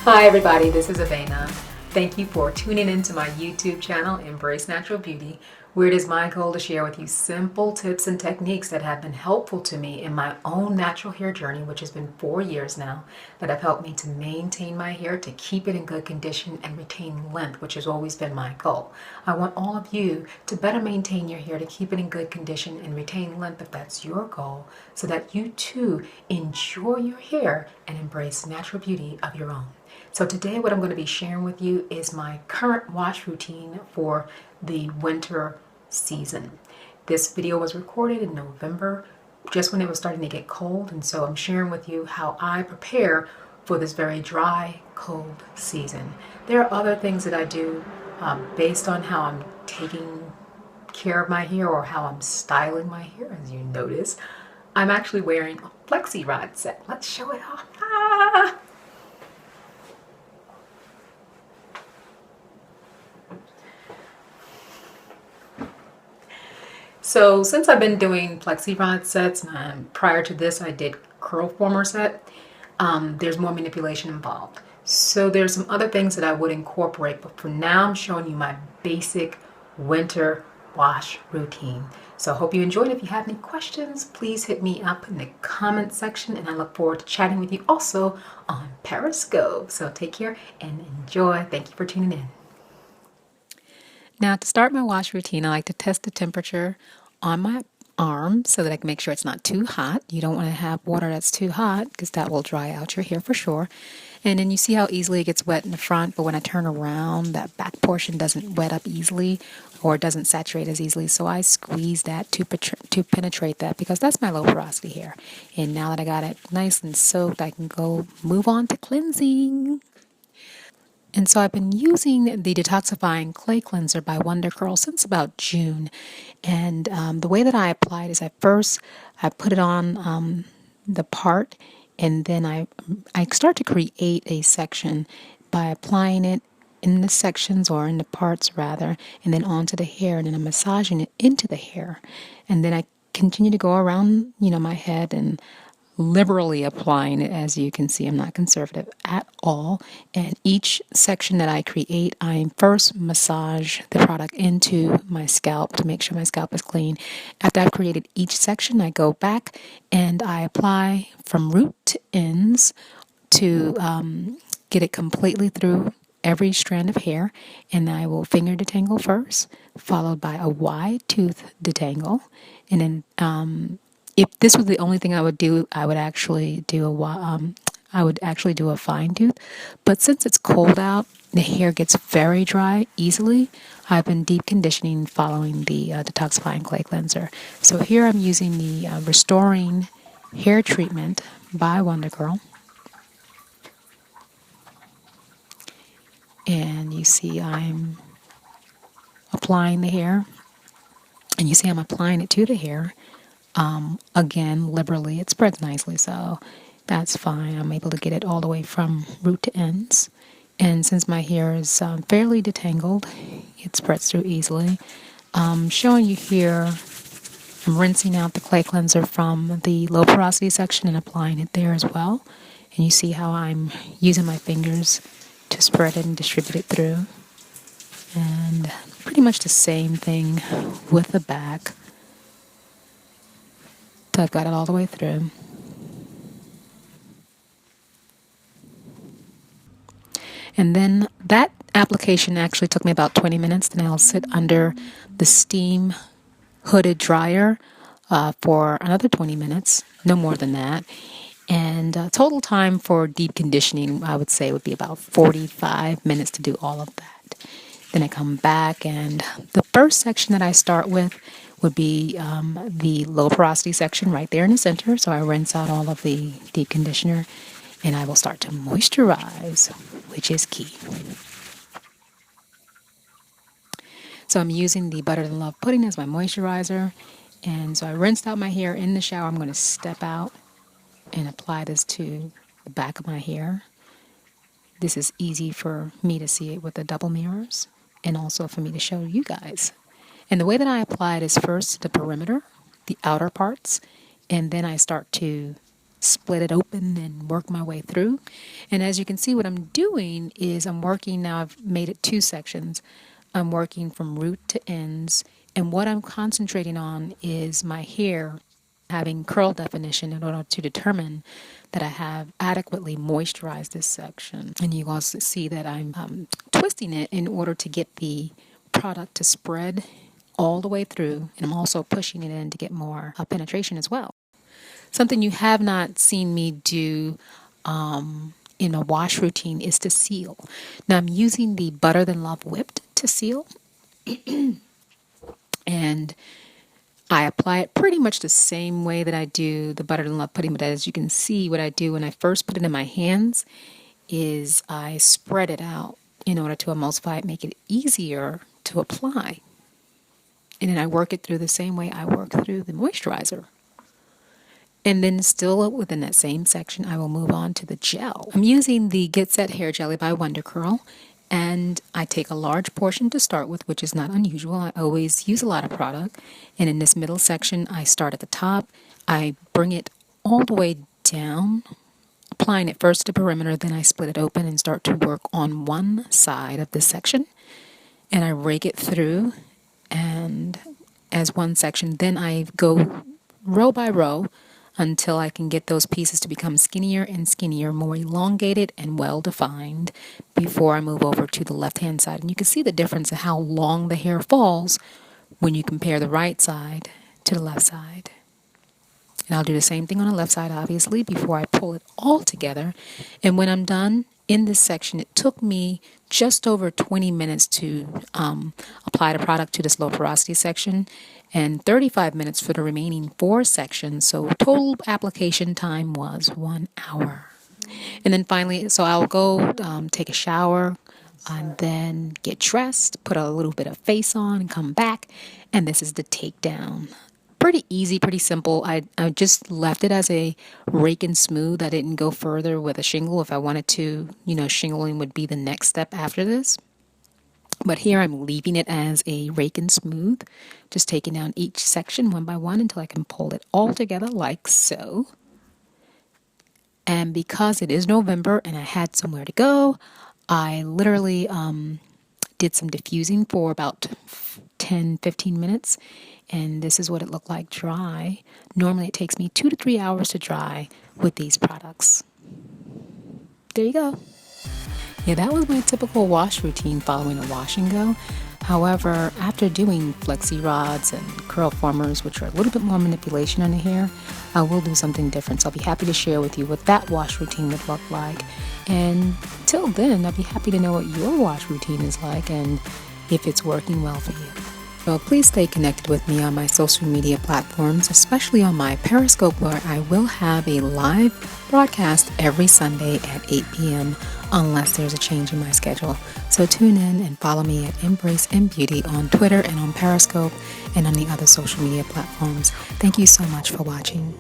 Hi everybody, this is Avena. Thank you for tuning into my YouTube channel, Embrace Natural Beauty, where it is my goal to share with you simple tips and techniques that have been helpful to me in my own natural hair journey, which has been 4 years now, that have helped me to maintain my hair, to keep it in good condition and retain length, which has always been my goal. I want all of you to better maintain your hair, to keep it in good condition and retain length if that's your goal, so that you too enjoy your hair and embrace natural beauty of your own. So today what I'm going to be sharing with you is my current wash routine for the winter season. This video was recorded in November, just when it was starting to get cold, and so I'm sharing with you how I prepare for this very dry, cold season. There are other things that I do based on how I'm taking care of my hair or how I'm styling my hair. As you notice, I'm actually wearing a flexi rod set. Let's show it off. Ah! So since I've been doing flexi rod sets, prior to this I did curl former set, there's more manipulation involved. So there's some other things that I would incorporate, but for now I'm showing you my basic winter wash routine. So I hope you enjoyed. If you have any questions, please hit me up in the comment section, and I look forward to chatting with you also on Periscope. So take care and enjoy. Thank you for tuning in. Now, to start my wash routine, I like to test the temperature on my arm so that I can make sure it's not too hot. You don't want to have water that's too hot because that will dry out your hair for sure. And then you see how easily it gets wet in the front, but when I turn around, that back portion doesn't wet up easily or doesn't saturate as easily. So I squeeze that to penetrate that, because that's my low porosity hair. And now that I got it nice and soaked, I can go move on to cleansing. And so I've been using the Detoxifying Clay Cleanser by WonderCurl since about June. And the way that I apply it is I put it on the part, and then I start to create a section by applying it in the sections, or in the parts rather, and then onto the hair, and then I'm massaging it into the hair. And then I continue to go around, my head, and liberally applying it. As you can see, I'm not conservative at all. And each section that I create, I first massage the product into my scalp to make sure my scalp is clean. After I've created each section, I go back and I apply from root to ends to get it completely through every strand of hair. And I will finger detangle first, followed by a wide tooth detangle, and then if this was the only thing I would do, I would actually do a fine tooth. But since it's cold out, the hair gets very dry easily. I've been deep conditioning following the Detoxifying Clay Cleanser. So here I'm using the Restoring Hair Treatment by WonderCurl. And you see I'm applying the hair. And you see I'm applying it to the hair. Again, liberally, it spreads nicely, so that's fine. I'm able to get it all the way from root to ends. And since my hair is fairly detangled, it spreads through easily. Showing you here, I'm rinsing out the clay cleanser from the low porosity section and applying it there as well. And you see how I'm using my fingers to spread it and distribute it through. And pretty much the same thing with the back. So I've got it all the way through. And then that application actually took me about 20 minutes. Then I'll sit under the steam hooded dryer for another 20 minutes, no more than that. And total time for deep conditioning, I would say, would be about 45 minutes to do all of that. Then I come back, and the first section that I start with would be the low porosity section right there in the center. So I rinse out all of the deep conditioner, and I will start to moisturize, which is key. So I'm using the Butter Than Love pudding as my moisturizer. And so I rinsed out my hair in the shower. I'm going to step out and apply this to the back of my hair. This is easy for me to see it with the double mirrors, and also for me to show you guys. And the way that I apply it is first the perimeter, the outer parts, and then I start to split it open and work my way through. And as you can see, what I'm doing is I'm working now, I've made it 2 sections. I'm working from root to ends. And what I'm concentrating on is my hair having curl definition in order to determine that I have adequately moisturized this section. And you also see that I'm twisting it in order to get the product to spread all the way through. And I'm also pushing it in to get more penetration as well. Something you have not seen me do in a wash routine is to seal. Now I'm using the Butter Than Love Whipped to seal. And I apply it pretty much the same way that I do the Butter Than Love pudding, but as you can see, what I do when I first put it in my hands is I spread it out in order to emulsify it, make it easier to apply. And then I work it through the same way I work through the moisturizer. And then still within that same section, I will move on to the gel. I'm using the Get Set Hair Jelly by WonderCurl. And I take a large portion to start with, which is not unusual. I always use a lot of product. And in this middle section, I start at the top. I bring it all the way down, applying it first to the perimeter. Then I split it open and start to work on one side of this section. And I rake it through and as one section. Then I go row by row until I can get those pieces to become skinnier and skinnier, more elongated and well-defined before I move over to the left-hand side. And you can see the difference of how long the hair falls when you compare the right side to the left side. And I'll do the same thing on the left side, obviously, before I pull it all together. And when I'm done in this section, it took me just over 20 minutes to apply the product to this low porosity section, and 35 minutes for the remaining 4 sections. So total application time was 1 hour. And then finally, so I'll go take a shower and then get dressed, put a little bit of face on and come back. And this is the takedown. Pretty easy, pretty simple. I just left it as a rake and smooth. I didn't go further with a shingle. If I wanted to, shingling would be the next step after this. But here I'm leaving it as a rake and smooth, just taking down each section one by one until I can pull it all together like so. And because it is November and I had somewhere to go, I literally did some diffusing for about 10-15 minutes. And this is what it looked like dry. Normally it takes me 2 to 3 hours to dry with these products. There you go. Yeah, that was my typical wash routine following a wash and go. However, after doing flexi rods and curl formers, which are a little bit more manipulation on the hair, I will do something different. So I'll be happy to share with you what that wash routine would look like. And till then, I'll be happy to know what your wash routine is like and if it's working well for you. So please stay connected with me on my social media platforms, especially on my Periscope, where I will have a live broadcast every Sunday at 8 p.m. unless there's a change in my schedule. So tune in and follow me at Embrace and Beauty on Twitter and on Periscope and on the other social media platforms. Thank you so much for watching.